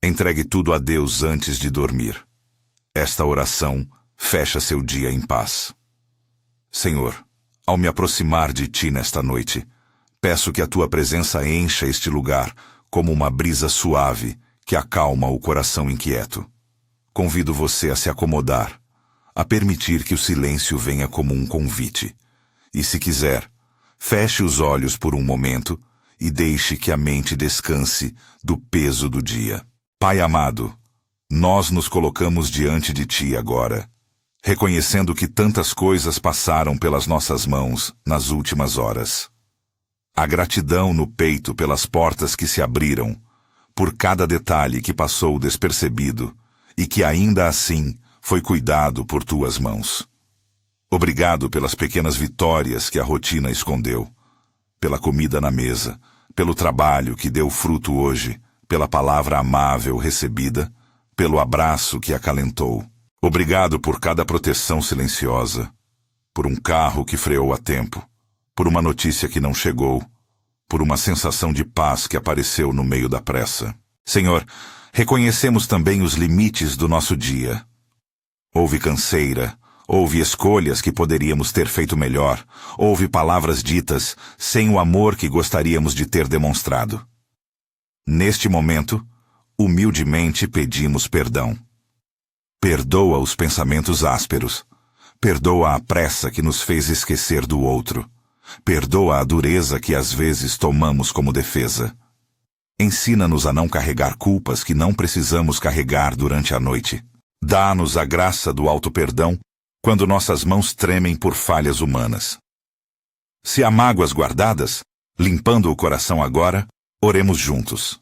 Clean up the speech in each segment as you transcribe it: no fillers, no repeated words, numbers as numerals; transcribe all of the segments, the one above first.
Entregue tudo a Deus antes de dormir. Esta oração fecha seu dia em paz. Senhor, ao me aproximar de Ti nesta noite, peço que a Tua presença encha este lugar como uma brisa suave que acalma o coração inquieto. Convido você a se acomodar, a permitir que o silêncio venha como um convite. E se quiser, feche os olhos por um momento e deixe que a mente descanse do peso do dia. Pai amado, nós nos colocamos diante de Ti agora, reconhecendo que tantas coisas passaram pelas nossas mãos nas últimas horas. A gratidão no peito pelas portas que se abriram, por cada detalhe que passou despercebido e que ainda assim foi cuidado por Tuas mãos. Obrigado pelas pequenas vitórias que a rotina escondeu, pela comida na mesa, pelo trabalho que deu fruto hoje, pela palavra amável recebida, pelo abraço que acalentou. Obrigado por cada proteção silenciosa, por um carro que freou a tempo, por uma notícia que não chegou, por uma sensação de paz que apareceu no meio da pressa. Senhor, reconhecemos também os limites do nosso dia. Houve canseira, houve escolhas que poderíamos ter feito melhor, houve palavras ditas sem o amor que gostaríamos de ter demonstrado. Neste momento, humildemente pedimos perdão. Perdoa os pensamentos ásperos. Perdoa a pressa que nos fez esquecer do outro. Perdoa a dureza que às vezes tomamos como defesa. Ensina-nos a não carregar culpas que não precisamos carregar durante a noite. Dá-nos a graça do auto-perdão quando nossas mãos tremem por falhas humanas. Se há mágoas guardadas, limpando o coração agora, oremos juntos.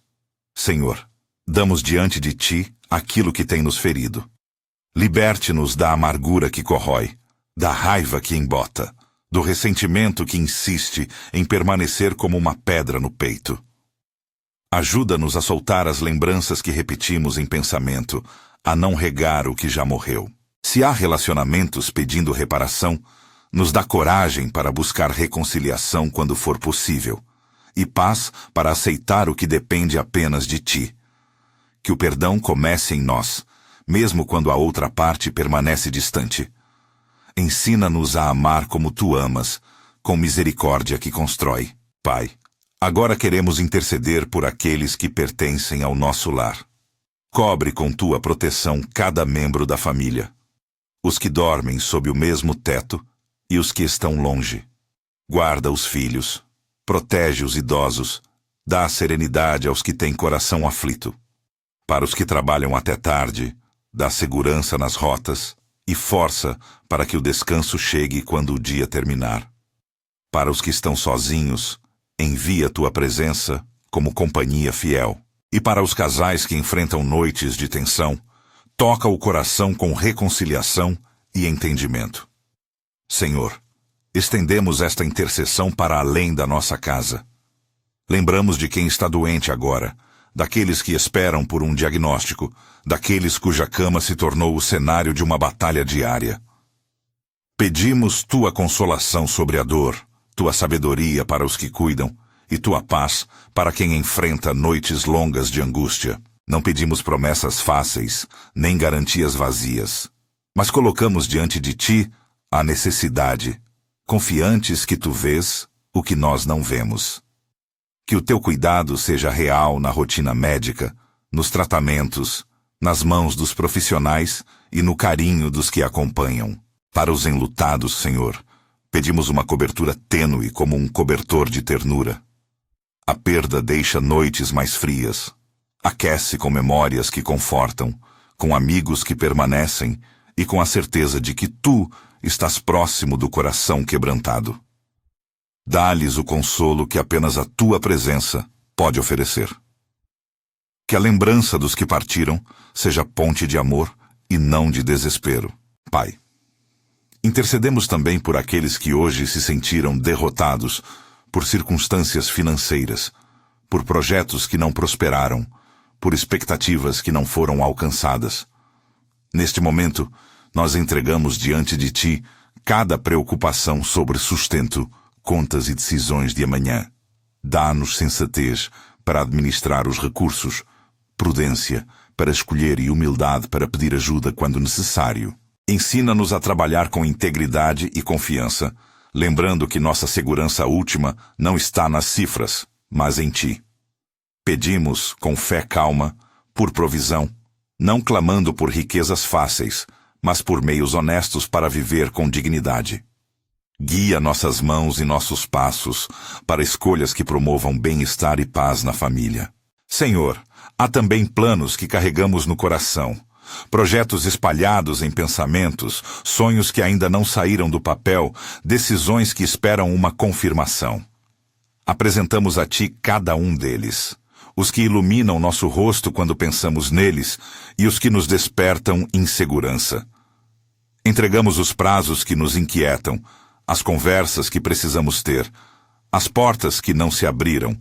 Senhor, damos diante de Ti aquilo que tem nos ferido. Liberte-nos da amargura que corrói, da raiva que embota, do ressentimento que insiste em permanecer como uma pedra no peito. Ajuda-nos a soltar as lembranças que repetimos em pensamento, a não regar o que já morreu. Se há relacionamentos pedindo reparação, nos dá coragem para buscar reconciliação quando for possível, e paz para aceitar o que depende apenas de Ti. Que o perdão comece em nós, mesmo quando a outra parte permanece distante. Ensina-nos a amar como Tu amas, com misericórdia que constrói. Pai, agora queremos interceder por aqueles que pertencem ao nosso lar. Cobre com Tua proteção cada membro da família, os que dormem sob o mesmo teto e os que estão longe. Guarda os filhos, protege os idosos, dá serenidade aos que têm coração aflito. Para os que trabalham até tarde, dá segurança nas rotas e força para que o descanso chegue quando o dia terminar. Para os que estão sozinhos, envia Tua presença como companhia fiel. E para os casais que enfrentam noites de tensão, toca o coração com reconciliação e entendimento. Senhor, estendemos esta intercessão para além da nossa casa. Lembramos de quem está doente agora, daqueles que esperam por um diagnóstico, daqueles cuja cama se tornou o cenário de uma batalha diária. Pedimos Tua consolação sobre a dor, Tua sabedoria para os que cuidam, e Tua paz para quem enfrenta noites longas de angústia. Não pedimos promessas fáceis, nem garantias vazias, mas colocamos diante de Ti a necessidade, confiantes que Tu vês o que nós não vemos. Que o Teu cuidado seja real na rotina médica, nos tratamentos, nas mãos dos profissionais e no carinho dos que acompanham. Para os enlutados, Senhor, pedimos uma cobertura tênue como um cobertor de ternura. A perda deixa noites mais frias, aquece com memórias que confortam, com amigos que permanecem e com a certeza de que Tu estás próximo do coração quebrantado. Dá-lhes o consolo que apenas a Tua presença pode oferecer. Que a lembrança dos que partiram seja ponte de amor e não de desespero. Pai, intercedemos também por aqueles que hoje se sentiram derrotados por circunstâncias financeiras, por projetos que não prosperaram, por expectativas que não foram alcançadas. Neste momento, nós entregamos diante de Ti cada preocupação sobre sustento, contas e decisões de amanhã. Dá-nos sensatez para administrar os recursos, prudência para escolher e humildade para pedir ajuda quando necessário. Ensina-nos a trabalhar com integridade e confiança, lembrando que nossa segurança última não está nas cifras, mas em Ti. Pedimos, com fé calma, por provisão, não clamando por riquezas fáceis, mas por meios honestos para viver com dignidade. Guia nossas mãos e nossos passos para escolhas que promovam bem-estar e paz na família. Senhor, há também planos que carregamos no coração, projetos espalhados em pensamentos, sonhos que ainda não saíram do papel, decisões que esperam uma confirmação. Apresentamos a Ti cada um deles, os que iluminam nosso rosto quando pensamos neles e os que nos despertam insegurança. Entregamos os prazos que nos inquietam, as conversas que precisamos ter, as portas que não se abriram.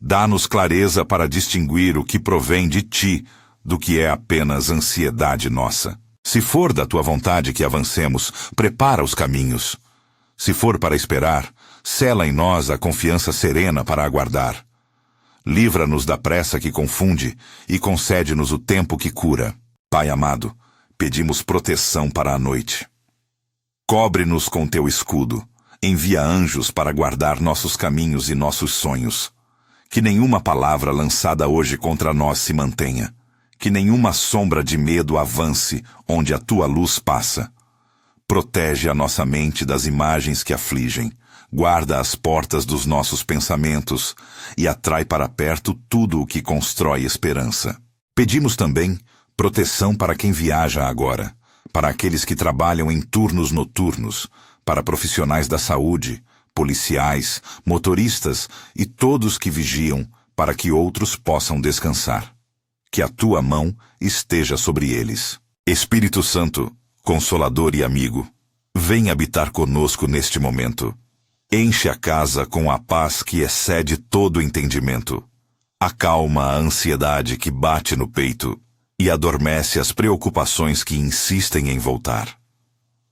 Dá-nos clareza para distinguir o que provém de Ti do que é apenas ansiedade nossa. Se for da Tua vontade que avancemos, prepara os caminhos. Se for para esperar, sela em nós a confiança serena para aguardar. Livra-nos da pressa que confunde e concede-nos o tempo que cura. Pai amado, pedimos proteção para a noite. Cobre-nos com Teu escudo. Envia anjos para guardar nossos caminhos e nossos sonhos. Que nenhuma palavra lançada hoje contra nós se mantenha. Que nenhuma sombra de medo avance onde a Tua luz passa. Protege a nossa mente das imagens que afligem. Guarda as portas dos nossos pensamentos e atrai para perto tudo o que constrói esperança. Pedimos também proteção para quem viaja agora, para aqueles que trabalham em turnos noturnos, para profissionais da saúde, policiais, motoristas e todos que vigiam para que outros possam descansar. Que a Tua mão esteja sobre eles. Espírito Santo, Consolador e amigo, vem habitar conosco neste momento. Enche a casa com a paz que excede todo entendimento. Acalma a ansiedade que bate no peito e adormece as preocupações que insistem em voltar.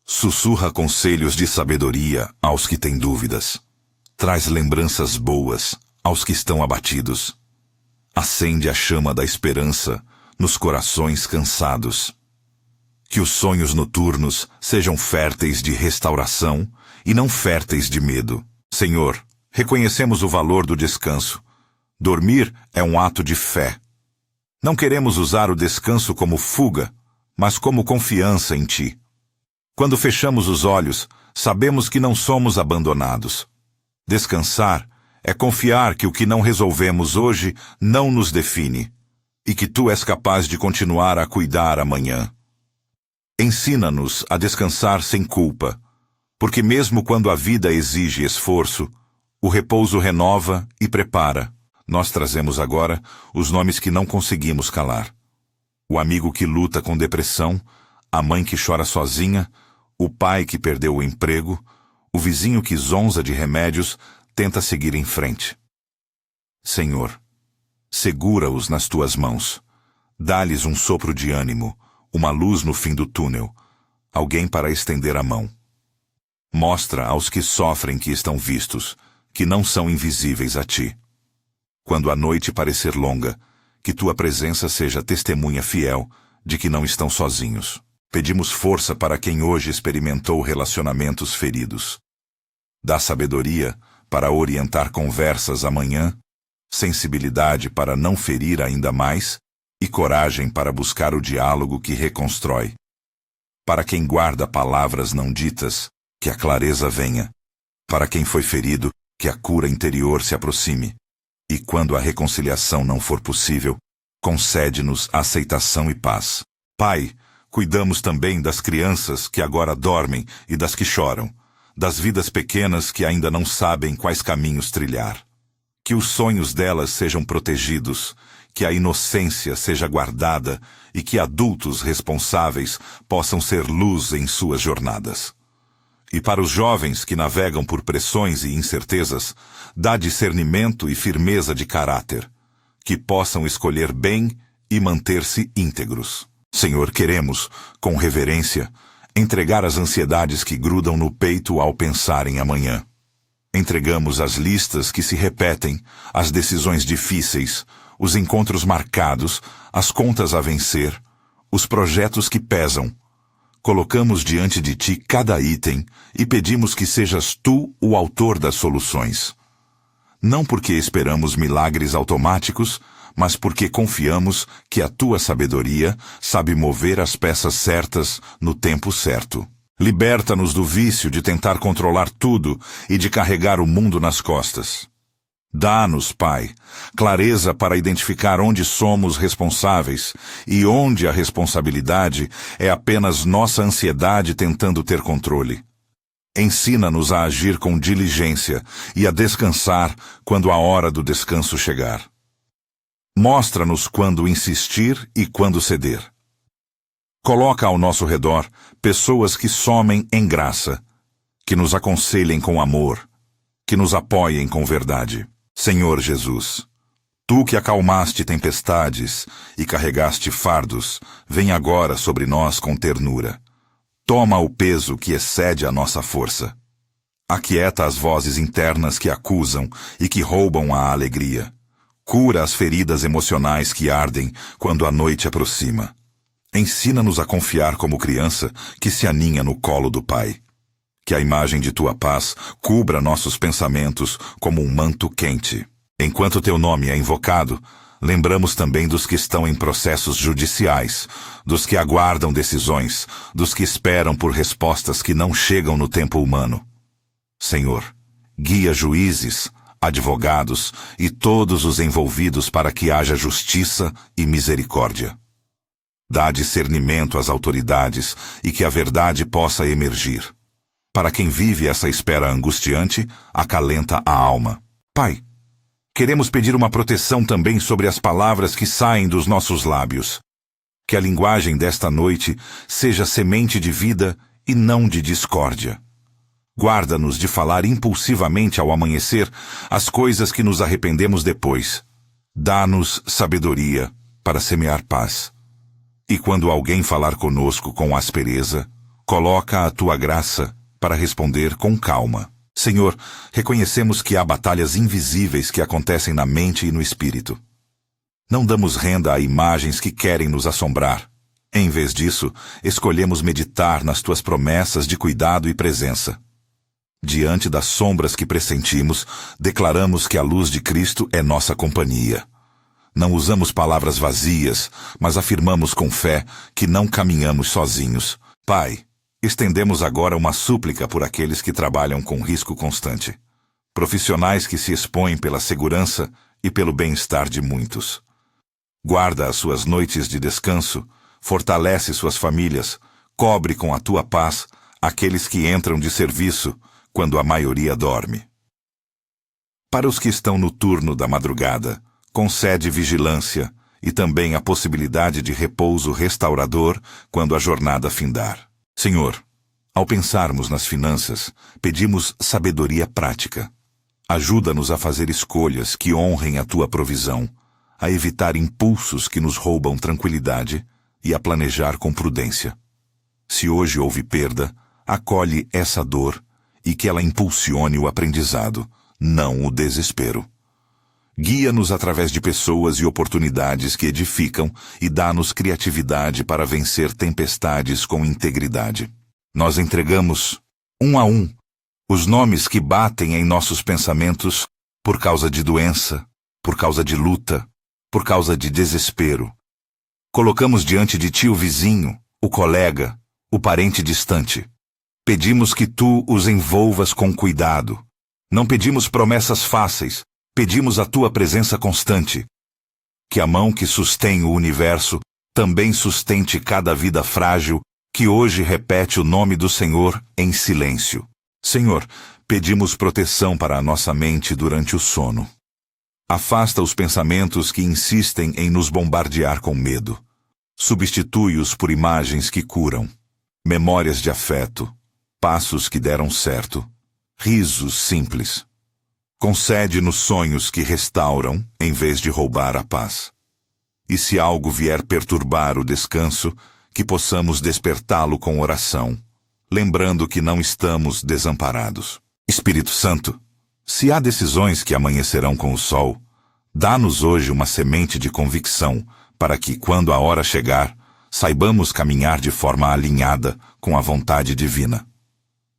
Sussurra conselhos de sabedoria aos que têm dúvidas. Traz lembranças boas aos que estão abatidos. Acende a chama da esperança nos corações cansados. Que os sonhos noturnos sejam férteis de restauração e não férteis de medo. Senhor, reconhecemos o valor do descanso. Dormir é um ato de fé. Não queremos usar o descanso como fuga, mas como confiança em Ti. Quando fechamos os olhos, sabemos que não somos abandonados. Descansar é confiar que o que não resolvemos hoje não nos define e que Tu és capaz de continuar a cuidar amanhã. Ensina-nos a descansar sem culpa, porque mesmo quando a vida exige esforço, o repouso renova e prepara. Nós trazemos agora os nomes que não conseguimos calar. O amigo que luta com depressão, a mãe que chora sozinha, o pai que perdeu o emprego, o vizinho que zonza de remédios, tenta seguir em frente. Senhor, segura-os nas Tuas mãos. Dá-lhes um sopro de ânimo, uma luz no fim do túnel, alguém para estender a mão. Mostra aos que sofrem que estão vistos, que não são invisíveis a Ti. Quando a noite parecer longa, que Tua presença seja testemunha fiel de que não estão sozinhos. Pedimos força para quem hoje experimentou relacionamentos feridos. Dá sabedoria para orientar conversas amanhã, sensibilidade para não ferir ainda mais e coragem para buscar o diálogo que reconstrói. Para quem guarda palavras não ditas, que a clareza venha. Para quem foi ferido, que a cura interior se aproxime. E quando a reconciliação não for possível, concede-nos aceitação e paz. Pai, cuidamos também das crianças que agora dormem e das que choram, das vidas pequenas que ainda não sabem quais caminhos trilhar. Que os sonhos delas sejam protegidos, que a inocência seja guardada e que adultos responsáveis possam ser luz em suas jornadas. E para os jovens que navegam por pressões e incertezas, dá discernimento e firmeza de caráter, que possam escolher bem e manter-se íntegros. Senhor, queremos, com reverência, entregar as ansiedades que grudam no peito ao pensar em amanhã. Entregamos as listas que se repetem, as decisões difíceis, os encontros marcados, as contas a vencer, os projetos que pesam. Colocamos diante de ti cada item e pedimos que sejas tu o autor das soluções. Não porque esperamos milagres automáticos, mas porque confiamos que a tua sabedoria sabe mover as peças certas no tempo certo. Liberta-nos do vício de tentar controlar tudo e de carregar o mundo nas costas. Dá-nos, Pai, clareza para identificar onde somos responsáveis e onde a responsabilidade é apenas nossa ansiedade tentando ter controle. Ensina-nos a agir com diligência e a descansar quando a hora do descanso chegar. Mostra-nos quando insistir e quando ceder. Coloca ao nosso redor pessoas que somem em graça, que nos aconselhem com amor, que nos apoiem com verdade. Senhor Jesus, tu que acalmaste tempestades e carregaste fardos, vem agora sobre nós com ternura. Toma o peso que excede a nossa força. Aquieta as vozes internas que acusam e que roubam a alegria. Cura as feridas emocionais que ardem quando a noite aproxima. Ensina-nos a confiar como criança que se aninha no colo do Pai. Que a imagem de tua paz cubra nossos pensamentos como um manto quente. Enquanto teu nome é invocado, lembramos também dos que estão em processos judiciais, dos que aguardam decisões, dos que esperam por respostas que não chegam no tempo humano. Senhor, guia juízes, advogados e todos os envolvidos para que haja justiça e misericórdia. Dá discernimento às autoridades e que a verdade possa emergir. Para quem vive essa espera angustiante, acalenta a alma. Pai, queremos pedir uma proteção também sobre as palavras que saem dos nossos lábios. Que a linguagem desta noite seja semente de vida e não de discórdia. Guarda-nos de falar impulsivamente ao amanhecer as coisas que nos arrependemos depois. Dá-nos sabedoria para semear paz. E quando alguém falar conosco com aspereza, coloca a tua graça para responder com calma. Senhor, reconhecemos que há batalhas invisíveis que acontecem na mente e no espírito. Não damos renda a imagens que querem nos assombrar. Em vez disso, escolhemos meditar nas tuas promessas de cuidado e presença. Diante das sombras que pressentimos, declaramos que a luz de Cristo é nossa companhia. Não usamos palavras vazias, mas afirmamos com fé que não caminhamos sozinhos. Pai, estendemos agora uma súplica por aqueles que trabalham com risco constante. Profissionais que se expõem pela segurança e pelo bem-estar de muitos. Guarda as suas noites de descanso, fortalece suas famílias, cobre com a tua paz aqueles que entram de serviço quando a maioria dorme. Para os que estão no turno da madrugada, concede vigilância e também a possibilidade de repouso restaurador quando a jornada findar. Senhor, ao pensarmos nas finanças, pedimos sabedoria prática. Ajuda-nos a fazer escolhas que honrem a tua provisão, a evitar impulsos que nos roubam tranquilidade e a planejar com prudência. Se hoje houve perda, acolhe essa dor e que ela impulsione o aprendizado, não o desespero. Guia-nos através de pessoas e oportunidades que edificam e dá-nos criatividade para vencer tempestades com integridade. Nós entregamos, um a um, os nomes que batem em nossos pensamentos por causa de doença, por causa de luta, por causa de desespero. Colocamos diante de ti o vizinho, o colega, o parente distante. Pedimos que tu os envolvas com cuidado. Não pedimos promessas fáceis, pedimos a tua presença constante. Que a mão que sustém o universo também sustente cada vida frágil que hoje repete o nome do Senhor em silêncio. Senhor, pedimos proteção para a nossa mente durante o sono. Afasta os pensamentos que insistem em nos bombardear com medo. Substitui-os por imagens que curam, memórias de afeto, passos que deram certo, risos simples. Concede-nos sonhos que restauram, em vez de roubar a paz. E se algo vier perturbar o descanso, que possamos despertá-lo com oração, lembrando que não estamos desamparados. Espírito Santo, se há decisões que amanhecerão com o sol, Dá-nos hoje uma semente de convicção, para que, quando a hora chegar, saibamos caminhar de forma alinhada com a vontade divina.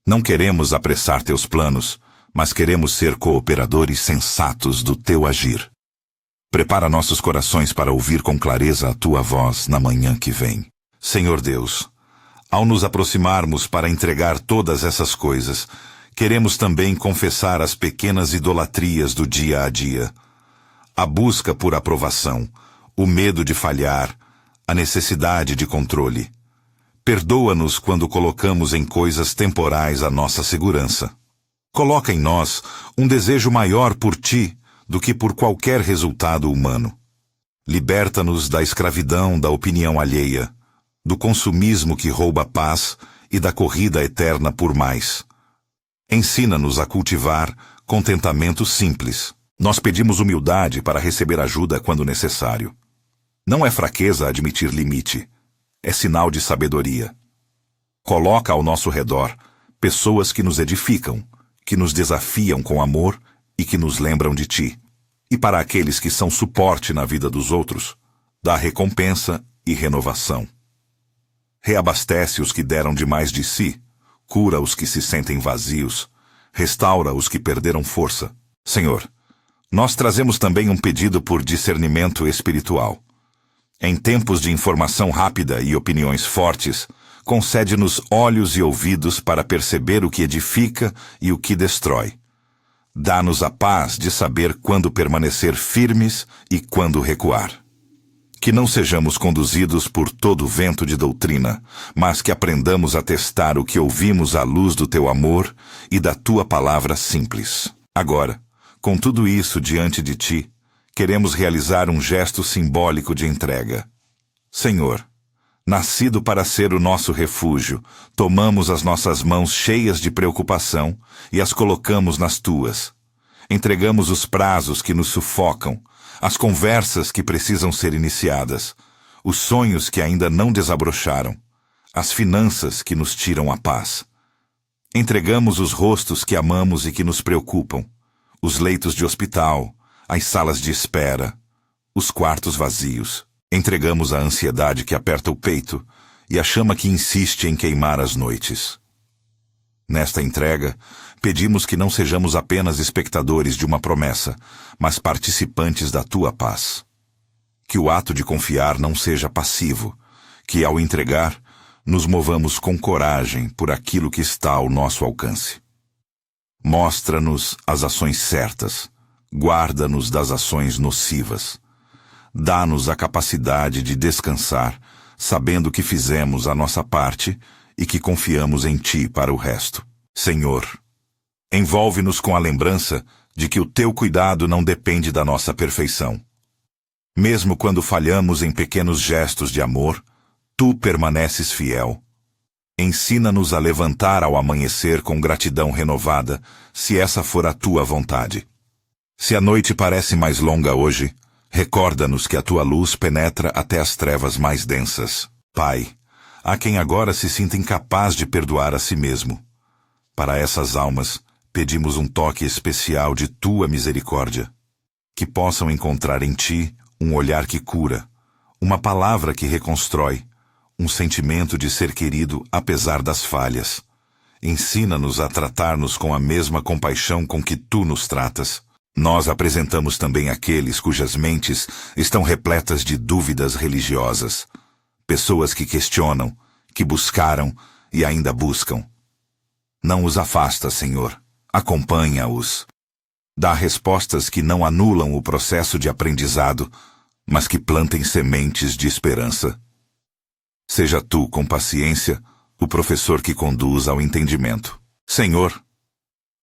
Não queremos apressar teus planos, mas queremos ser cooperadores sensatos do teu agir. Prepara nossos corações para ouvir com clareza a tua voz na manhã que vem. Senhor Deus, ao nos aproximarmos para entregar todas essas coisas, queremos também confessar as pequenas idolatrias do dia a dia. A busca por aprovação, o medo de falhar, a necessidade de controle. Perdoa-nos quando colocamos em coisas temporais a nossa segurança. Coloca em nós um desejo maior por ti do que por qualquer resultado humano. Liberta-nos da escravidão da opinião alheia, do consumismo que rouba a paz e da corrida eterna por mais. Ensina-nos a cultivar contentamento simples. Nós pedimos humildade para receber ajuda quando necessário. Não é fraqueza admitir limite, é sinal de sabedoria. Coloca ao nosso redor pessoas que nos edificam, que nos desafiam com amor e que nos lembram de ti. E para aqueles que são suporte na vida dos outros, dá recompensa e renovação. Reabastece os que deram demais de si, cura os que se sentem vazios, restaura os que perderam força. Senhor, nós trazemos também um pedido por discernimento espiritual. Em tempos de informação rápida e opiniões fortes, concede-nos olhos e ouvidos para perceber o que edifica e o que destrói. Dá-nos a paz de saber quando permanecer firmes e quando recuar. Que não sejamos conduzidos por todo vento de doutrina, mas que aprendamos a testar o que ouvimos à luz do teu amor e da tua palavra simples. Agora, com tudo isso diante de ti, queremos realizar um gesto simbólico de entrega. Senhor, nascido para ser o nosso refúgio, tomamos as nossas mãos cheias de preocupação e as colocamos nas tuas. Entregamos os prazos que nos sufocam, as conversas que precisam ser iniciadas, os sonhos que ainda não desabrocharam, as finanças que nos tiram a paz. Entregamos os rostos que amamos e que nos preocupam, os leitos de hospital, as salas de espera, os quartos vazios. Entregamos a ansiedade que aperta o peito e a chama que insiste em queimar as noites. Nesta entrega, pedimos que não sejamos apenas espectadores de uma promessa, mas participantes da tua paz. Que o ato de confiar não seja passivo, que ao entregar, nos movamos com coragem por aquilo que está ao nosso alcance. Mostra-nos as ações certas, guarda-nos das ações nocivas. Dá-nos a capacidade de descansar, sabendo que fizemos a nossa parte e que confiamos em ti para o resto. Senhor, envolve-nos com a lembrança de que o teu cuidado não depende da nossa perfeição. Mesmo quando falhamos em pequenos gestos de amor, tu permaneces fiel. Ensina-nos a levantar ao amanhecer com gratidão renovada, se essa for a tua vontade. Se a noite parece mais longa hoje, recorda-nos que a tua luz penetra até as trevas mais densas. Pai, há quem agora se sinta incapaz de perdoar a si mesmo. Para essas almas, pedimos um toque especial de tua misericórdia. Que possam encontrar em ti um olhar que cura, uma palavra que reconstrói, um sentimento de ser querido apesar das falhas. Ensina-nos a tratar-nos com a mesma compaixão com que tu nos tratas. Nós apresentamos também aqueles cujas mentes estão repletas de dúvidas religiosas. Pessoas que questionam, que buscaram e ainda buscam. Não os afasta, Senhor. Acompanha-os. Dá respostas que não anulam o processo de aprendizado, mas que plantem sementes de esperança. Seja tu, com paciência, o professor que conduz ao entendimento. Senhor,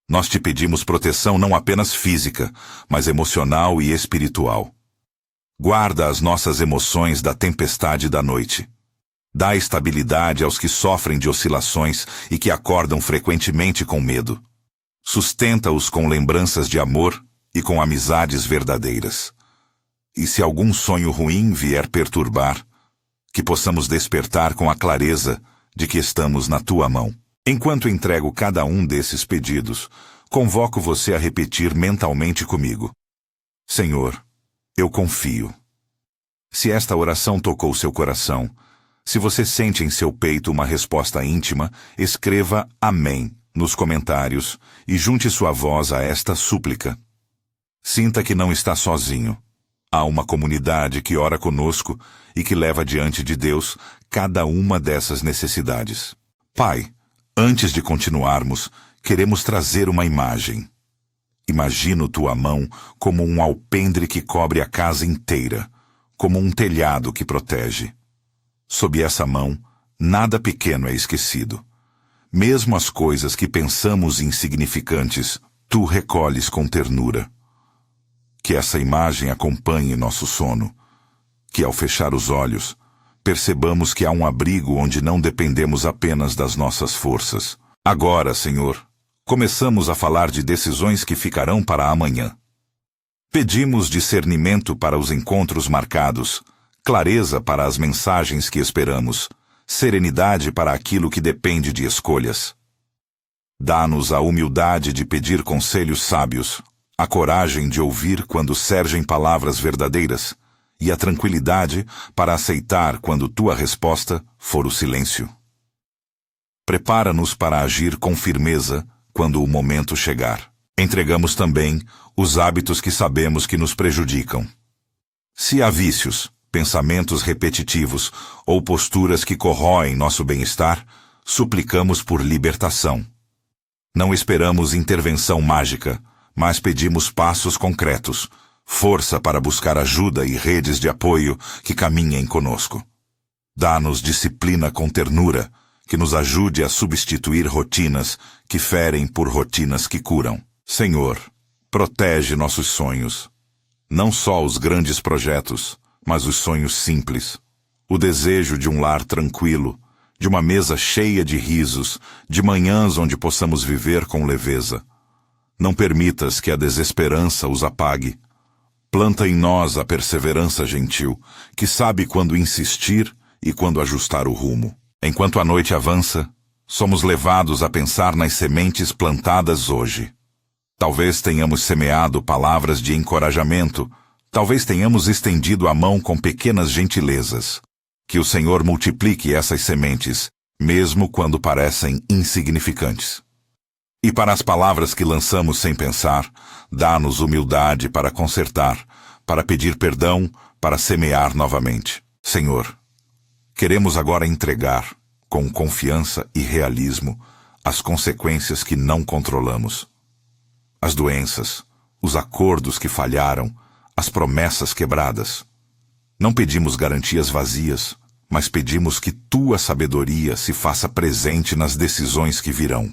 nós te pedimos proteção não apenas física, mas emocional e espiritual. Guarda as nossas emoções da tempestade da noite. Dá estabilidade aos que sofrem de oscilações e que acordam frequentemente com medo. Sustenta-os com lembranças de amor e com amizades verdadeiras. E se algum sonho ruim vier perturbar, que possamos despertar com a clareza de que estamos na tua mão. Enquanto entrego cada um desses pedidos, convoco você a repetir mentalmente comigo. Senhor, eu confio. Se esta oração tocou seu coração, se você sente em seu peito uma resposta íntima, escreva Amém nos comentários e junte sua voz a esta súplica. Sinta que não está sozinho. Há uma comunidade que ora conosco e que leva diante de Deus cada uma dessas necessidades. Pai, antes de continuarmos, queremos trazer uma imagem. Imagino tua mão como um alpendre que cobre a casa inteira, como um telhado que protege. Sob essa mão, nada pequeno é esquecido. Mesmo as coisas que pensamos insignificantes, tu recolhes com ternura. Que essa imagem acompanhe nosso sono. Que ao fechar os olhos, percebamos que há um abrigo onde não dependemos apenas das nossas forças. Agora, Senhor, começamos a falar de decisões que ficarão para amanhã. Pedimos discernimento para os encontros marcados, clareza para as mensagens que esperamos, serenidade para aquilo que depende de escolhas. Dá-nos a humildade de pedir conselhos sábios, a coragem de ouvir quando surgem palavras verdadeiras e a tranquilidade para aceitar quando tua resposta for o silêncio. Prepara-nos para agir com firmeza quando o momento chegar. Entregamos também os hábitos que sabemos que nos prejudicam. Se há vícios, pensamentos repetitivos ou posturas que corroem nosso bem-estar, suplicamos por libertação. Não esperamos intervenção mágica, mas pedimos passos concretos, força para buscar ajuda e redes de apoio que caminhem conosco. Dá-nos disciplina com ternura, que nos ajude a substituir rotinas que ferem por rotinas que curam. Senhor, protege nossos sonhos. Não só os grandes projetos, mas os sonhos simples. O desejo de um lar tranquilo, de uma mesa cheia de risos, de manhãs onde possamos viver com leveza. Não permitas que a desesperança os apague. Planta em nós a perseverança gentil, que sabe quando insistir e quando ajustar o rumo. Enquanto a noite avança, somos levados a pensar nas sementes plantadas hoje. Talvez tenhamos semeado palavras de encorajamento, talvez tenhamos estendido a mão com pequenas gentilezas. Que o Senhor multiplique essas sementes, mesmo quando parecem insignificantes. E para as palavras que lançamos sem pensar, dá-nos humildade para consertar, para pedir perdão, para semear novamente. Senhor, queremos agora entregar, com confiança e realismo, as consequências que não controlamos. As doenças, os acordos que falharam, as promessas quebradas. Não pedimos garantias vazias, mas pedimos que tua sabedoria se faça presente nas decisões que virão.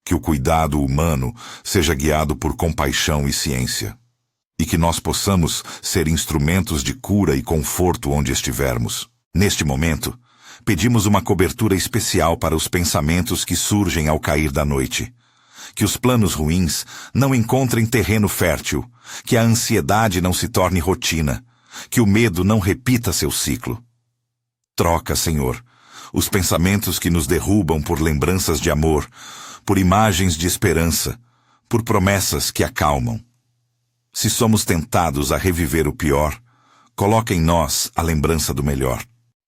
Que o cuidado humano seja guiado por compaixão e ciência. E que nós possamos ser instrumentos de cura e conforto onde estivermos. Neste momento, pedimos uma cobertura especial para os pensamentos que surgem ao cair da noite. Que os planos ruins não encontrem terreno fértil, que a ansiedade não se torne rotina, que o medo não repita seu ciclo. Troca, Senhor, os pensamentos que nos derrubam por lembranças de amor, por imagens de esperança, por promessas que acalmam. Se somos tentados a reviver o pior, coloca em nós a lembrança do melhor.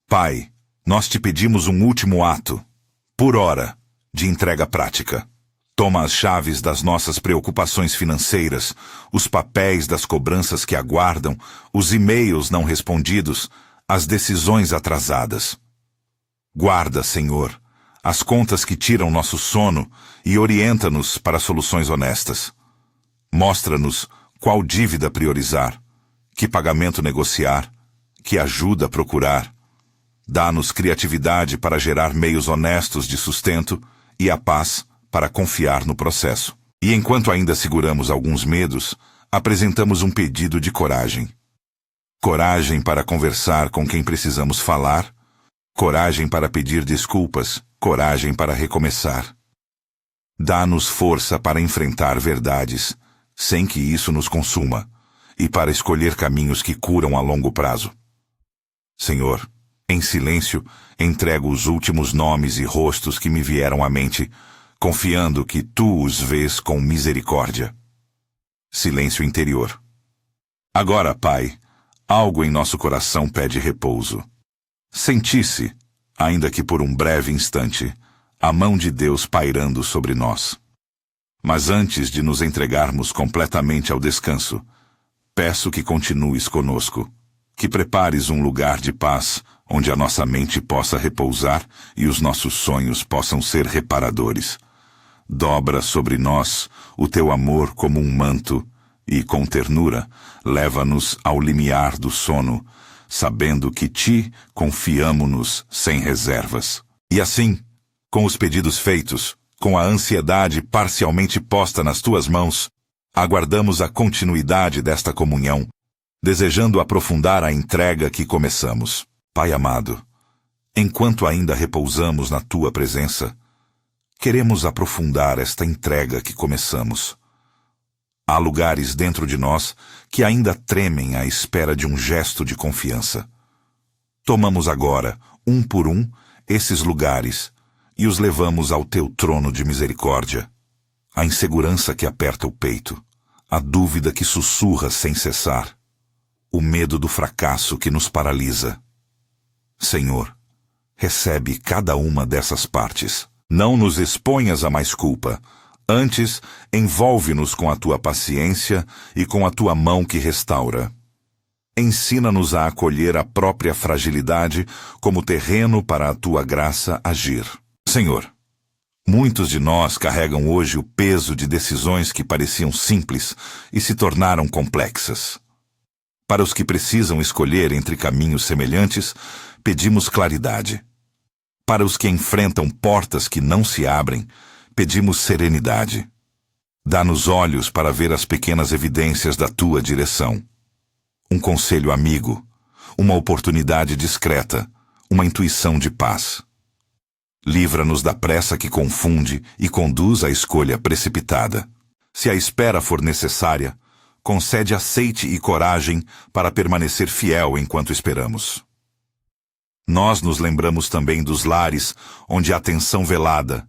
Pai, nós te pedimos um último ato, por hora, de entrega prática. Toma as chaves das nossas preocupações financeiras, os papéis das cobranças que aguardam, os e-mails não respondidos, as decisões atrasadas. Guarda, Senhor, as contas que tiram nosso sono e orienta-nos para soluções honestas. Mostra-nos qual dívida priorizar, que pagamento negociar, que ajuda procurar. Dá-nos criatividade para gerar meios honestos de sustento e a paz para confiar no processo. E enquanto ainda seguramos alguns medos, apresentamos um pedido de coragem. Coragem para conversar com quem precisamos falar, coragem para pedir desculpas, coragem para recomeçar. Dá-nos força para enfrentar verdades, sem que isso nos consuma, e para escolher caminhos que curam a longo prazo. Senhor, em silêncio, entrego os últimos nomes e rostos que me vieram à mente, confiando que tu os vês com misericórdia. Silêncio interior. Agora, Pai, Algo em nosso coração pede repouso. Sentisse, ainda que por um breve instante, a mão de Deus pairando sobre nós. Mas antes de nos entregarmos completamente ao descanso, peço que continues conosco, que prepares um lugar de paz onde a nossa mente possa repousar e os nossos sonhos possam ser reparadores. Dobra sobre nós o teu amor como um manto e, com ternura, leva-nos ao limiar do sono, sabendo que ti confiamo-nos sem reservas. E assim, com os pedidos feitos, com a ansiedade parcialmente posta nas tuas mãos, aguardamos a continuidade desta comunhão, desejando aprofundar a entrega que começamos. Pai amado, enquanto ainda repousamos na tua presença, queremos aprofundar esta entrega que começamos. Há lugares dentro de nós que ainda tremem à espera de um gesto de confiança. Tomamos agora, um por um, esses lugares e os levamos ao teu trono de misericórdia. A insegurança que aperta o peito, a dúvida que sussurra sem cessar, o medo do fracasso que nos paralisa. Senhor, recebe cada uma dessas partes. Não nos exponhas a mais culpa. Antes, envolve-nos com a tua paciência e com a tua mão que restaura. Ensina-nos a acolher a própria fragilidade como terreno para a tua graça agir. Senhor, muitos de nós carregam hoje o peso de decisões que pareciam simples e se tornaram complexas. Para os que precisam escolher entre caminhos semelhantes, pedimos claridade. Para os que enfrentam portas que não se abrem, pedimos serenidade. Dá-nos olhos para ver as pequenas evidências da tua direção. Um conselho amigo, uma oportunidade discreta, uma intuição de paz. Livra-nos da pressa que confunde e conduz à escolha precipitada. Se a espera for necessária, concede aceite e coragem para permanecer fiel enquanto esperamos. Nós nos lembramos também dos lares onde há tensão velada,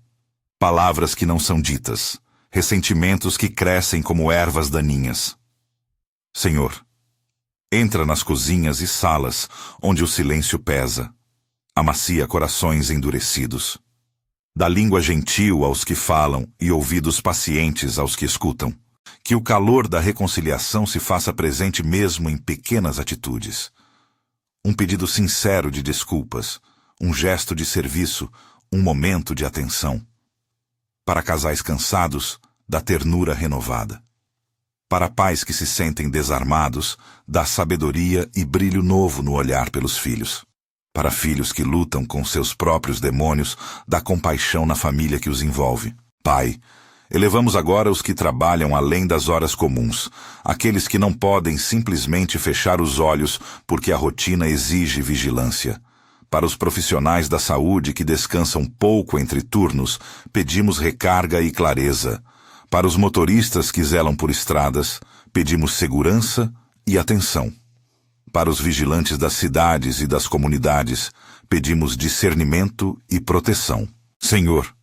palavras que não são ditas, ressentimentos que crescem como ervas daninhas. Senhor, entra nas cozinhas e salas onde o silêncio pesa, amacia corações endurecidos. Dá língua gentil aos que falam e ouvidos pacientes aos que escutam. Que o calor da reconciliação se faça presente mesmo em pequenas atitudes. Um pedido sincero de desculpas, um gesto de serviço, um momento de atenção. Para casais cansados, dá ternura renovada. Para pais que se sentem desarmados, dá sabedoria e brilho novo no olhar pelos filhos. Para filhos que lutam com seus próprios demônios, dá compaixão na família que os envolve. Pai, elevamos agora os que trabalham além das horas comuns, aqueles que não podem simplesmente fechar os olhos porque a rotina exige vigilância. Para os profissionais da saúde que descansam pouco entre turnos, pedimos recarga e clareza. Para os motoristas que zelam por estradas, pedimos segurança e atenção. Para os vigilantes das cidades e das comunidades, pedimos discernimento e proteção. Senhor,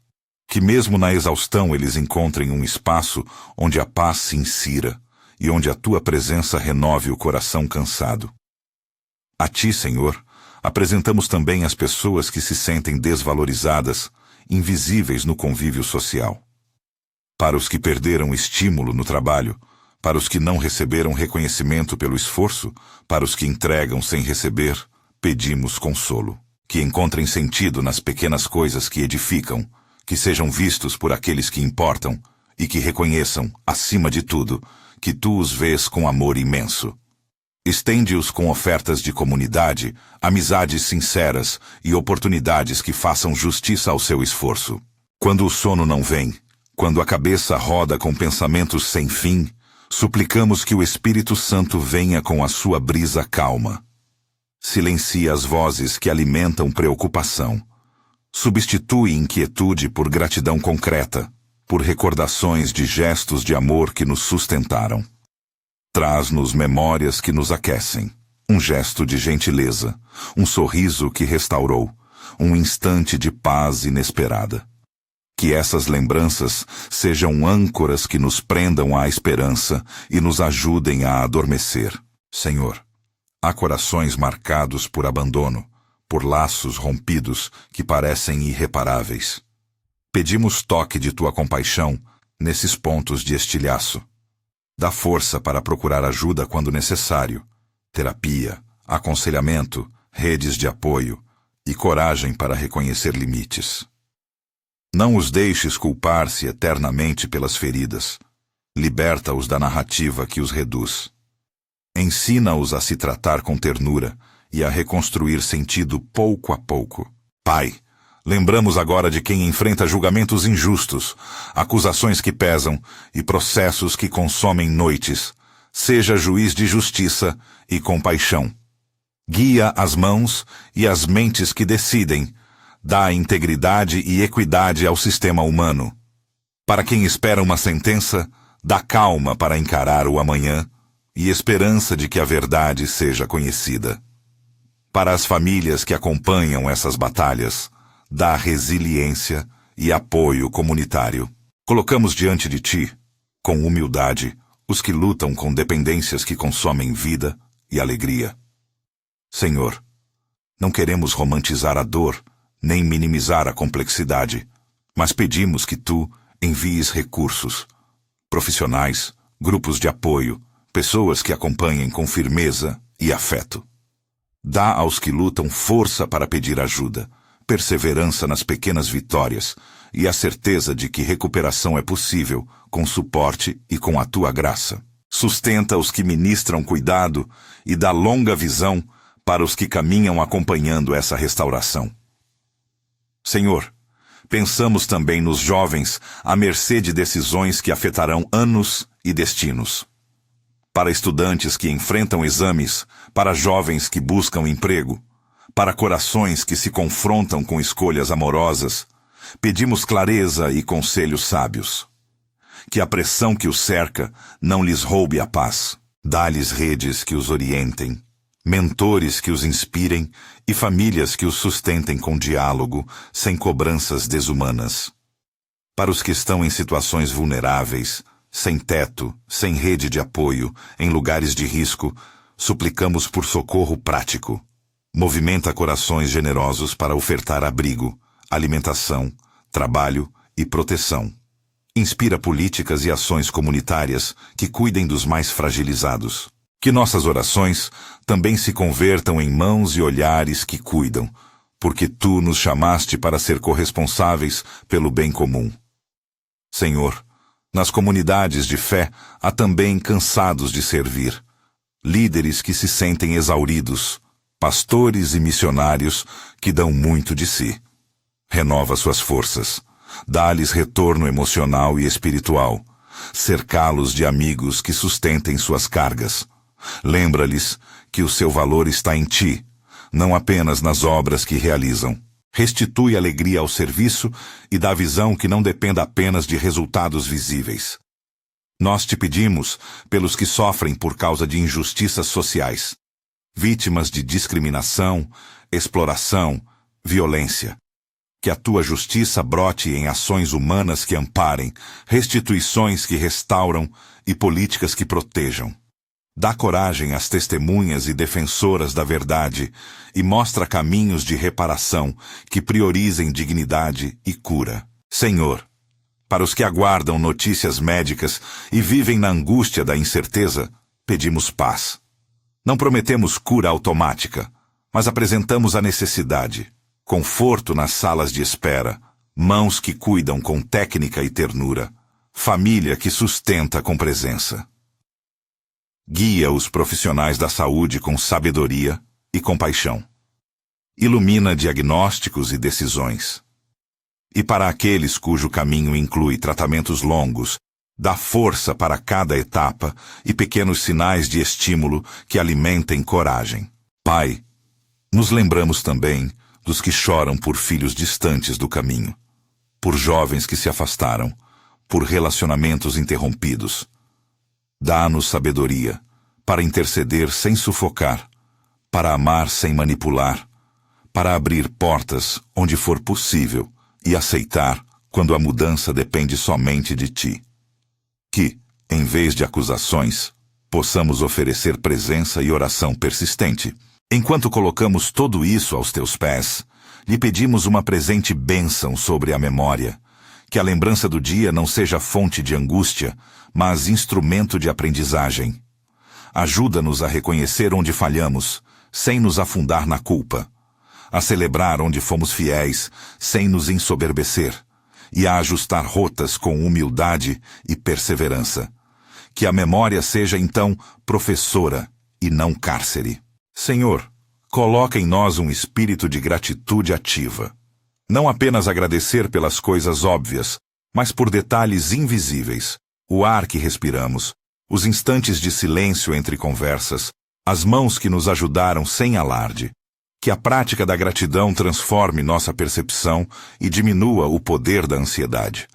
que mesmo na exaustão eles encontrem um espaço onde a paz se insira e onde a tua presença renove o coração cansado. A ti, Senhor, apresentamos também as pessoas que se sentem desvalorizadas, invisíveis no convívio social. Para os que perderam estímulo no trabalho, para os que não receberam reconhecimento pelo esforço, para os que entregam sem receber, pedimos consolo. Que encontrem sentido nas pequenas coisas que edificam, que sejam vistos por aqueles que importam e que reconheçam, acima de tudo, que tu os vês com amor imenso. Estende-os com ofertas de comunidade, amizades sinceras e oportunidades que façam justiça ao seu esforço. Quando o sono não vem, quando a cabeça roda com pensamentos sem fim, suplicamos que o Espírito Santo venha com a sua brisa calma. Silencia as vozes que alimentam preocupação. Substitui inquietude por gratidão concreta, por recordações de gestos de amor que nos sustentaram. Traz-nos memórias que nos aquecem, um gesto de gentileza, um sorriso que restaurou, um instante de paz inesperada. Que essas lembranças sejam âncoras que nos prendam à esperança e nos ajudem a adormecer. Senhor, Há corações marcados por abandono, por laços rompidos que parecem irreparáveis. Pedimos toque de tua compaixão nesses pontos de estilhaço. Dá força para procurar ajuda quando necessário, terapia, aconselhamento, redes de apoio e coragem para reconhecer limites. Não os deixes culpar-se eternamente pelas feridas. Liberta-os da narrativa que os reduz. Ensina-os a se tratar com ternura e a reconstruir sentido pouco a pouco. Pai, lembramos agora de quem enfrenta julgamentos injustos, acusações que pesam e processos que consomem noites. Seja juiz de justiça e compaixão. Guia as mãos e as mentes que decidem. Dá integridade e equidade ao sistema humano. Para quem espera uma sentença, dá calma para encarar o amanhã e esperança de que a verdade seja conhecida. Para as famílias que acompanham essas batalhas, dá resiliência e apoio comunitário. Colocamos diante de ti, com humildade, os que lutam com dependências que consomem vida e alegria. Senhor, não queremos romantizar a dor, nem minimizar a complexidade, mas pedimos que tu envies recursos, profissionais, grupos de apoio, pessoas que acompanhem com firmeza e afeto. Dá aos que lutam força para pedir ajuda, perseverança nas pequenas vitórias e a certeza de que recuperação é possível com suporte e com a tua graça. Sustenta os que ministram cuidado e dá longa visão para os que caminham acompanhando essa restauração. Senhor, pensamos também nos jovens à mercê de decisões que afetarão anos e destinos. Para estudantes que enfrentam exames, para jovens que buscam emprego, para corações que se confrontam com escolhas amorosas, pedimos clareza e conselhos sábios. Que a pressão que os cerca não lhes roube a paz. Dá-lhes redes que os orientem, mentores que os inspirem e famílias que os sustentem com diálogo, sem cobranças desumanas. Para os que estão em situações vulneráveis, sem teto, sem rede de apoio, em lugares de risco, suplicamos por socorro prático. Movimenta corações generosos para ofertar abrigo, alimentação, trabalho e proteção. Inspira políticas e ações comunitárias que cuidem dos mais fragilizados. Que nossas orações também se convertam em mãos e olhares que cuidam, porque tu nos chamaste para ser corresponsáveis pelo bem comum. Senhor, nas comunidades de fé há também cansados de servir, líderes que se sentem exauridos, pastores e missionários que dão muito de si. Renova suas forças, dá-lhes retorno emocional e espiritual, cercá-los de amigos que sustentem suas cargas. Lembra-lhes que o seu valor está em ti, não apenas nas obras que realizam. Restitui alegria ao serviço e dá visão que não dependa apenas de resultados visíveis. Nós te pedimos pelos que sofrem por causa de injustiças sociais, vítimas de discriminação, exploração, violência. Que a tua justiça brote em ações humanas que amparem, restituições que restauram e políticas que protejam. Dá coragem às testemunhas e defensoras da verdade e mostra caminhos de reparação que priorizem dignidade e cura. Senhor, para os que aguardam notícias médicas e vivem na angústia da incerteza, pedimos paz. Não prometemos cura automática, mas apresentamos a necessidade, conforto nas salas de espera, mãos que cuidam com técnica e ternura, família que sustenta com presença. Guia os profissionais da saúde com sabedoria e compaixão. Ilumina diagnósticos e decisões. E para aqueles cujo caminho inclui tratamentos longos, dá força para cada etapa e pequenos sinais de estímulo que alimentem coragem. Pai, nos lembramos também dos que choram por filhos distantes do caminho, por jovens que se afastaram, por relacionamentos interrompidos. Dá-nos sabedoria para interceder sem sufocar, para amar sem manipular, para abrir portas onde for possível e aceitar quando a mudança depende somente de ti. Que, em vez de acusações, possamos oferecer presença e oração persistente. Enquanto colocamos tudo isso aos teus pés, lhe pedimos uma presente bênção sobre a memória, que a lembrança do dia não seja fonte de angústia, mas instrumento de aprendizagem. Ajuda-nos a reconhecer onde falhamos, sem nos afundar na culpa, a celebrar onde fomos fiéis, sem nos ensoberbecer, e a ajustar rotas com humildade e perseverança. Que a memória seja, então, professora e não cárcere. Senhor, coloca em nós um espírito de gratitude ativa. Não apenas agradecer pelas coisas óbvias, mas por detalhes invisíveis, o ar que respiramos, os instantes de silêncio entre conversas, as mãos que nos ajudaram sem alarde. Que a prática da gratidão transforme nossa percepção e diminua o poder da ansiedade.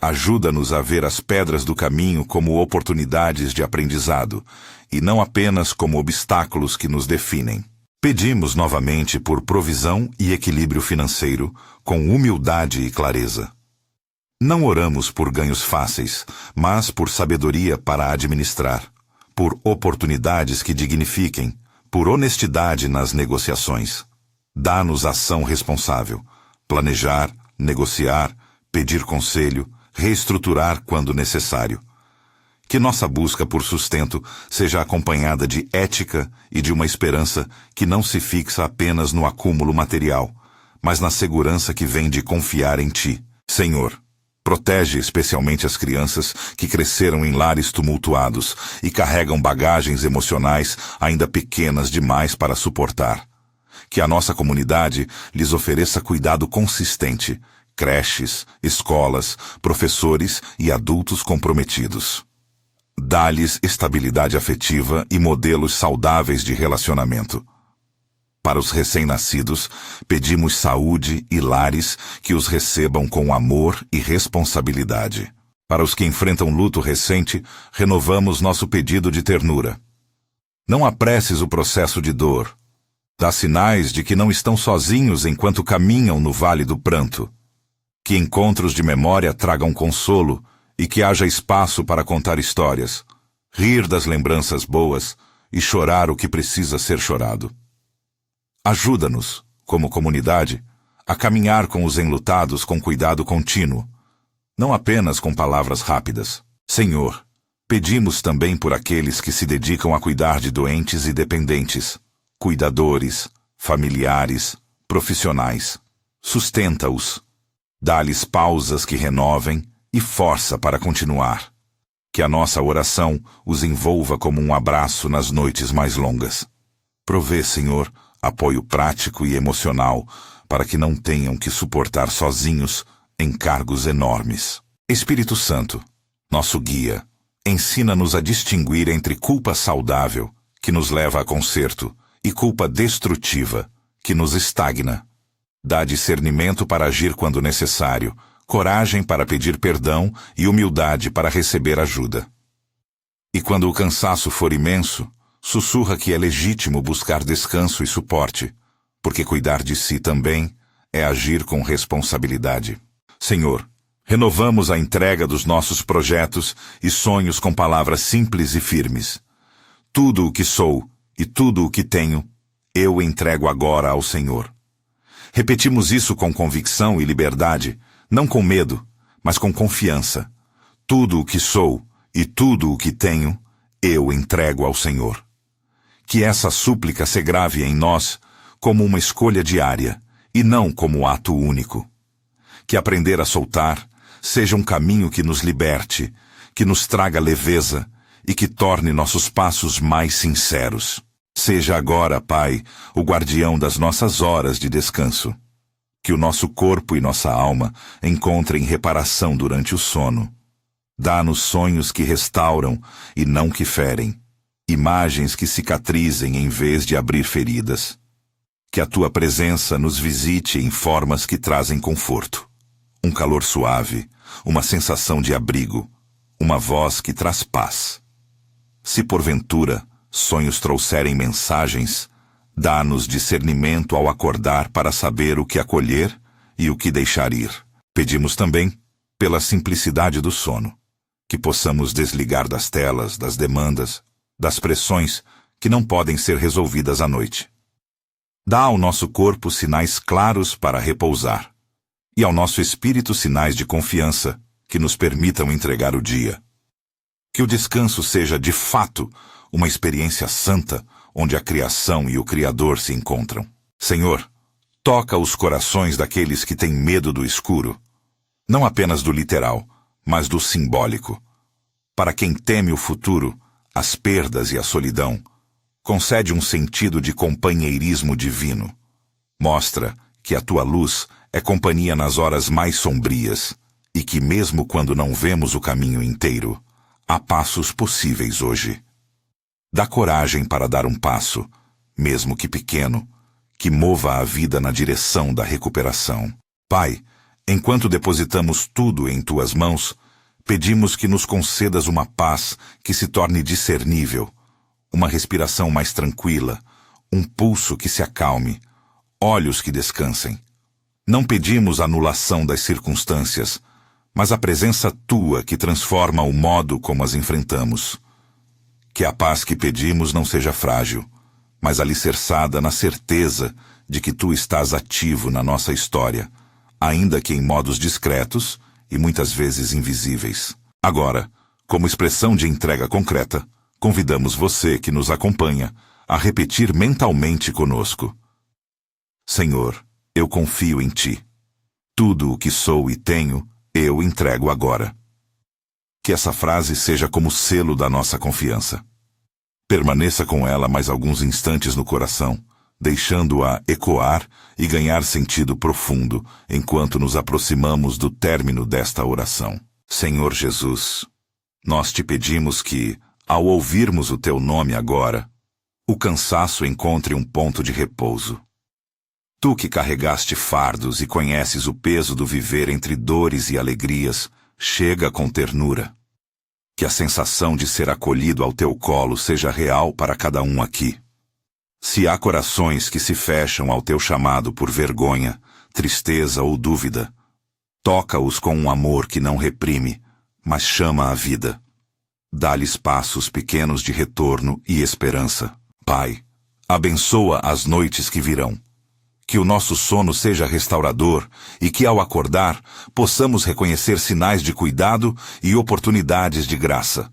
Ajuda-nos a ver as pedras do caminho como oportunidades de aprendizado, e não apenas como obstáculos que nos definem. Pedimos novamente por provisão e equilíbrio financeiro, com humildade e clareza. Não oramos por ganhos fáceis, mas por sabedoria para administrar, por oportunidades que dignifiquem, por honestidade nas negociações. Dá-nos ação responsável, planejar, negociar, pedir conselho, reestruturar quando necessário. Que nossa busca por sustento seja acompanhada de ética e de uma esperança que não se fixa apenas no acúmulo material, mas na segurança que vem de confiar em Ti. Senhor, protege especialmente as crianças que cresceram em lares tumultuados e carregam bagagens emocionais ainda pequenas demais para suportar. Que a nossa comunidade lhes ofereça cuidado consistente, creches, escolas, professores e adultos comprometidos. Dá-lhes estabilidade afetiva e modelos saudáveis de relacionamento. Para os recém-nascidos, pedimos saúde e lares que os recebam com amor e responsabilidade. Para os que enfrentam luto recente, renovamos nosso pedido de ternura. Não apresses o processo de dor. Dá sinais de que não estão sozinhos enquanto caminham no vale do pranto. Que encontros de memória tragam consolo e que haja espaço para contar histórias, rir das lembranças boas e chorar o que precisa ser chorado. Ajuda-nos, como comunidade, a caminhar com os enlutados com cuidado contínuo, não apenas com palavras rápidas. Senhor, pedimos também por aqueles que se dedicam a cuidar de doentes e dependentes, cuidadores, familiares, profissionais. Sustenta-os, dá-lhes pausas que renovem e força para continuar. Que a nossa oração os envolva como um abraço nas noites mais longas. Provê, Senhor, apoio prático e emocional para que não tenham que suportar sozinhos encargos enormes. Espírito Santo, nosso guia, ensina-nos a distinguir entre culpa saudável, que nos leva a conserto, e culpa destrutiva, que nos estagna. Dá discernimento para agir quando necessário, coragem para pedir perdão e humildade para receber ajuda. E quando o cansaço for imenso, sussurra que é legítimo buscar descanso e suporte, porque cuidar de si também é agir com responsabilidade. Senhor, renovamos a entrega dos nossos projetos e sonhos com palavras simples e firmes. Tudo o que sou e tudo o que tenho, eu entrego agora ao Senhor. Repetimos isso com convicção e liberdade, não com medo, mas com confiança. Tudo o que sou e tudo o que tenho, eu entrego ao Senhor. Que essa súplica se grave em nós como uma escolha diária e não como ato único. Que aprender a soltar seja um caminho que nos liberte, que nos traga leveza e que torne nossos passos mais sinceros. Seja agora, Pai, o guardião das nossas horas de descanso. Que o nosso corpo e nossa alma encontrem reparação durante o sono. Dá-nos sonhos que restauram e não que ferem, imagens que cicatrizem em vez de abrir feridas. Que a Tua presença nos visite em formas que trazem conforto. Um calor suave, uma sensação de abrigo, uma voz que traz paz. Se porventura sonhos trouxerem mensagens, dá-nos discernimento ao acordar para saber o que acolher e o que deixar ir. Pedimos também, pela simplicidade do sono, que possamos desligar das telas, das demandas das pressões que não podem ser resolvidas à noite. Dá ao nosso corpo sinais claros para repousar, e ao nosso espírito sinais de confiança que nos permitam entregar o dia. Que o descanso seja, de fato, uma experiência santa, onde a criação e o Criador se encontram. Senhor, toca os corações daqueles que têm medo do escuro, não apenas do literal, mas do simbólico. Para quem teme o futuro, as perdas e a solidão, concede um sentido de companheirismo divino. Mostra que a tua luz é companhia nas horas mais sombrias e que, mesmo quando não vemos o caminho inteiro, há passos possíveis hoje. Dá coragem para dar um passo, mesmo que pequeno, que mova a vida na direção da recuperação. Pai, enquanto depositamos tudo em tuas mãos, pedimos que nos concedas uma paz que se torne discernível, uma respiração mais tranquila, um pulso que se acalme, olhos que descansem. Não pedimos anulação das circunstâncias, mas a presença tua que transforma o modo como as enfrentamos. Que a paz que pedimos não seja frágil, mas alicerçada na certeza de que tu estás ativo na nossa história, ainda que em modos discretos e muitas vezes invisíveis. Agora, como expressão de entrega concreta, convidamos você que nos acompanha a repetir mentalmente conosco: Senhor, eu confio em ti. Tudo o que sou e tenho, eu entrego agora. Que essa frase seja como selo da nossa confiança. Permaneça com ela mais alguns instantes no coração, deixando-a ecoar e ganhar sentido profundo enquanto nos aproximamos do término desta oração. Senhor Jesus, nós te pedimos que, ao ouvirmos o teu nome agora, o cansaço encontre um ponto de repouso. Tu que carregaste fardos e conheces o peso do viver entre dores e alegrias, chega com ternura. Que a sensação de ser acolhido ao teu colo seja real para cada um aqui. Se há corações que se fecham ao teu chamado por vergonha, tristeza ou dúvida, toca-os com um amor que não reprime, mas chama à vida. Dá-lhes passos pequenos de retorno e esperança. Pai, abençoa as noites que virão. Que o nosso sono seja restaurador e que, ao acordar, possamos reconhecer sinais de cuidado e oportunidades de graça.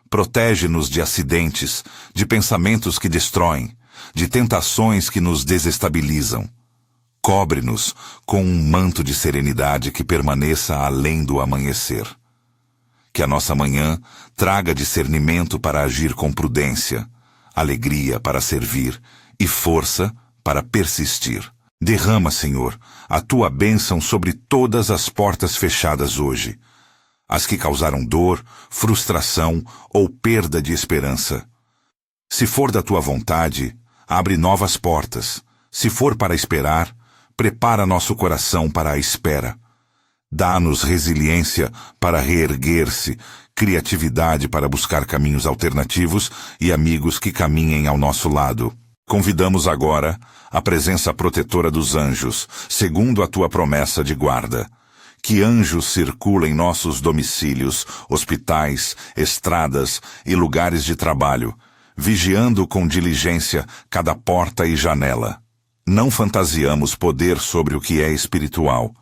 Protege-nos de acidentes, de pensamentos que destroem, de tentações que nos desestabilizam. Cobre-nos com um manto de serenidade que permaneça além do amanhecer. Que a nossa manhã traga discernimento para agir com prudência, alegria para servir e força para persistir. Derrama, Senhor, a tua bênção sobre todas as portas fechadas hoje, as que causaram dor, frustração ou perda de esperança. Se for da tua vontade, abre novas portas. Se for para esperar, prepara nosso coração para a espera. Dá-nos resiliência para reerguer-se, criatividade para buscar caminhos alternativos e amigos que caminhem ao nosso lado. Convidamos agora a presença protetora dos anjos, segundo a tua promessa de guarda. Que anjos circulem nossos domicílios, hospitais, estradas e lugares de trabalho, vigiando com diligência cada porta e janela. Não fantasiamos poder sobre o que é espiritual,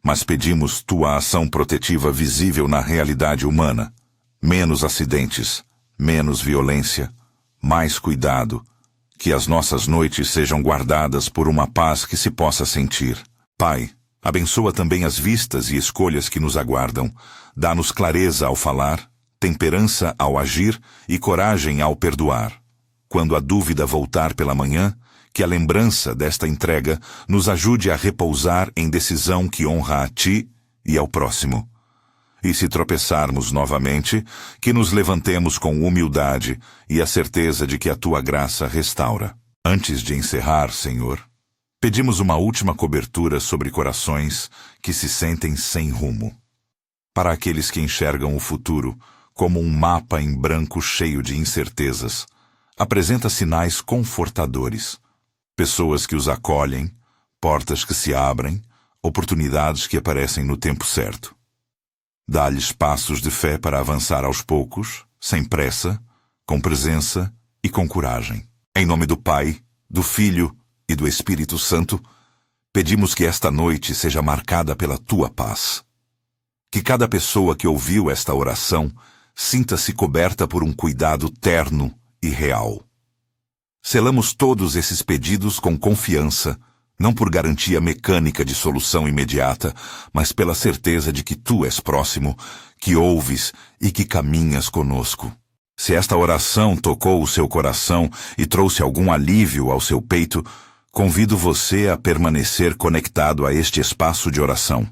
mas pedimos tua ação protetiva visível na realidade humana. Menos acidentes, menos violência, mais cuidado. Que as nossas noites sejam guardadas por uma paz que se possa sentir. Pai, abençoa também as vistas e escolhas que nos aguardam. Dá-nos clareza ao falar, temperança ao agir e coragem ao perdoar. Quando a dúvida voltar pela manhã, que a lembrança desta entrega nos ajude a repousar em decisão que honra a ti e ao próximo. E se tropeçarmos novamente, que nos levantemos com humildade e a certeza de que a tua graça restaura. Antes de encerrar, Senhor, pedimos uma última cobertura sobre corações que se sentem sem rumo. Para aqueles que enxergam o futuro como um mapa em branco cheio de incertezas, apresenta sinais confortadores. Pessoas que os acolhem, portas que se abrem, oportunidades que aparecem no tempo certo. Dá-lhes passos de fé para avançar aos poucos, sem pressa, com presença e com coragem. Em nome do Pai, do Filho e do Espírito Santo, pedimos que esta noite seja marcada pela tua paz. Que cada pessoa que ouviu esta oração sinta-se coberta por um cuidado terno e real. Selamos todos esses pedidos com confiança, não por garantia mecânica de solução imediata, mas pela certeza de que tu és próximo, que ouves e que caminhas conosco. Se esta oração tocou o seu coração e trouxe algum alívio ao seu peito, convido você a permanecer conectado a este espaço de oração.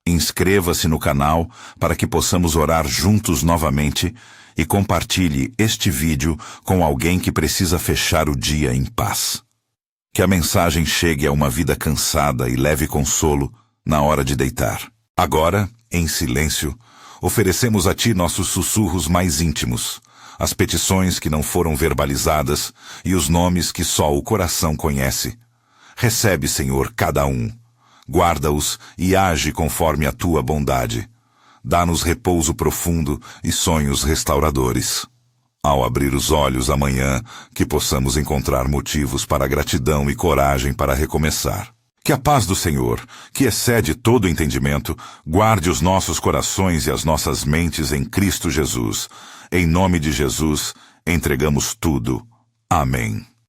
Inscreva-se no canal para que possamos orar juntos novamente e compartilhe este vídeo com alguém que precisa fechar o dia em paz. Que a mensagem chegue a uma vida cansada e leve consolo na hora de deitar. Agora, em silêncio, oferecemos a Ti nossos sussurros mais íntimos, as petições que não foram verbalizadas e os nomes que só o coração conhece. Recebe, Senhor, cada um. Guarda-os e age conforme a Tua bondade. Dá-nos repouso profundo e sonhos restauradores. Ao abrir os olhos amanhã, que possamos encontrar motivos para gratidão e coragem para recomeçar. Que a paz do Senhor, que excede todo entendimento, guarde os nossos corações e as nossas mentes em Cristo Jesus. Em nome de Jesus, entregamos tudo. Amém.